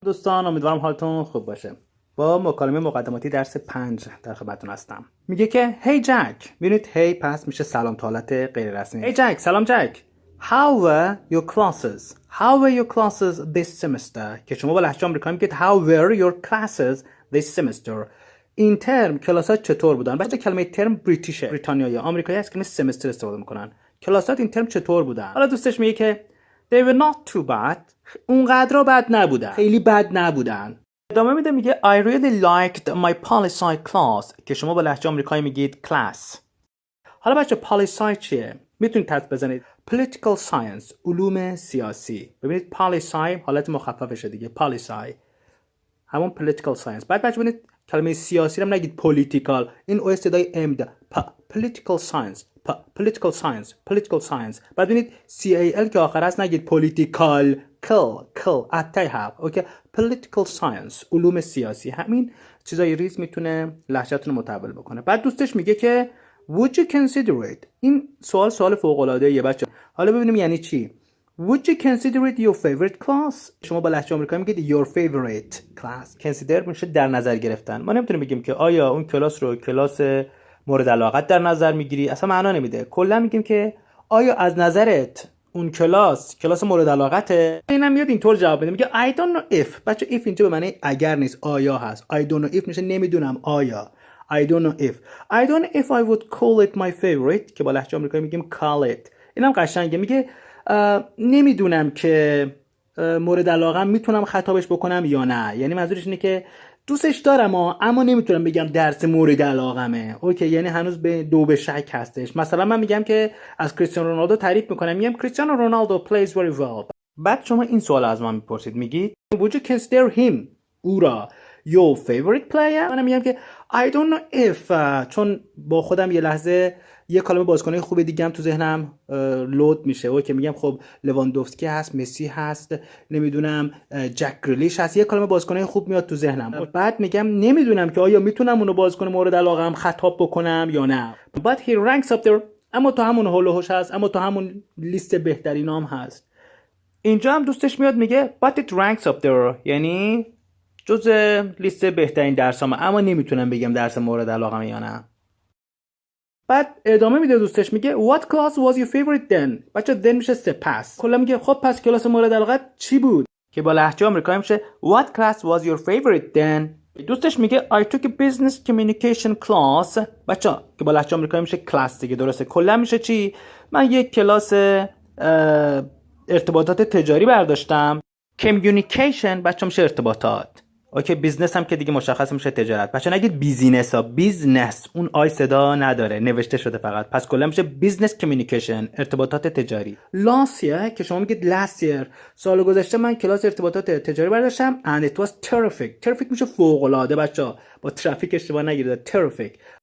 دوستان امیدوارم حالتون خوب باشه. با مکالمه مقدماتی درس 5 در خدمتتون هستم. میگه که هی جک، ببینید هی پس میشه سلام تا حالت غیر رسمی. هی جک، سلام جک. How were your classes? How were your classes this semester? که شما با لهجه آمریکایی میگید How were your classes this semester? این ترم کلاسات چطور بودن؟ بچه کلمه ترم بریتیشه، بریتانیایی، آمریکایی هست که سمستر استفاده میکنن. کلاسات این ترم چطور بودن؟ حالا دوستش میگه که They were not too bad. اونقدر بد نبودن. خیلی بد نبودن. ادامه میده میگه I really liked my poli-sci class که شما با لهجه آمریکایی میگید class. حالا بچه poli-sci چیه؟ میتونید تست بزنید political science، علوم سیاسی. ببینید poli-sci حالت مخففشه دیگه، poli-sci همون political science. بعد بچه ببینید کلمه سیاسی رو نگید political، این او صدای ام ده. political science، political science، political science. بعد ببینید CAL که آخر هست نگید political، کل اتای حق. اوکی، political science، علوم سیاسی. همین چیزای ریز میتونه لهجه‌تون رو متحول بکنه. بعد دوستش میگه که would you consider it؟ این سوال فوق العاده ایه بچه. حالا ببینیم یعنی چی. Would you consider it your favorite class؟ شما با لهجه آمریکایی میگید your favorite class. consider میشه در نظر گرفتن. ما نمیتونیم بگیم که آیا اون کلاس رو کلاس مورد علاقت در نظر میگیری، اصلا معنا نمیده. کلا میگیم که آیا از نظرت اون کلاس مورد علاقته؟ اینم میاد اینطور جواب میده، میگه I don't know if. بچه if اینجا به معنی اگر نیست، آیا هست. I don't know if میشه نمیدونم آیا. I don't know if. I don't know if I would call it my favorite که با لهجه آمریکایی میگیم call it. اینم قشنگه، میگه نمیدونم که مورد علاقم میتونم خطابش بکنم یا نه. یعنی منظورش اینه که دوستش دارم اما نمیتونم بگم درس مورد علاقمه. اوکی، یعنی هنوز به شک هستش. مثلا من میگم که از کریستیانو رونالدو تعریف میکنم، میگم کریستیانو رونالدو plays very well. بعد شما این سوال از من میپرسید، میگید would you consider him او را your favorite player؟ من میگم که I don't know if، چون با خودم یه لحظه یه کلمه بازیکن خوب دیگه هم تو ذهنم لود میشه. اوکی، میگم خب لواندوفسکی هست، مسی هست، نمیدونم جک گریلیش هست، یه کلمه بازیکن خوب میاد تو ذهنم. بعد میگم نمیدونم که آیا میتونم اونو بازیکن مورد علاقه‌ام خطاب بکنم یا نه. But he ranks up there. اما تو همون هول و هوش هست، اما تو همون لیست بهترینام هست. اینجا هم دوستش میاد میگه but it ranks up there، یعنی جز لیست بهترین درسام، اما نمیتونم بگم درس مورد علاقه‌ام یا نه. بعد ادامه میده دوستش میگه what class was your favorite then؟ بچه then میشه سپس. کلا میگه خب پس کلاس مورد علاقت چی بود؟ که با لهجه آمریکایی میشه what class was your favorite then؟ دوستش میگه I took a business communication class. بچه که با لهجه آمریکایی میشه کلاس دیگه، درسته؟ کلا میشه چی؟ من یک کلاس ارتباطات تجاری برداشتم. communication بچه میشه ارتباطات. اوکی، بیزنس هم که دیگه مشخص میشه تجارت. بچه نگید بیزینس ها، بیزنس اون آی صدا نداره، نوشته شده فقط. پس کلا میشه بیزنس کمیونیکیشن، ارتباطات تجاری. last year که شما میگید last year، سال گذشته من کلاس ارتباطات تجاری برداشتم and it was terrific. terrific میشه فوق العاده بچه، با ترافیک اشتباه نگیرید، terrific.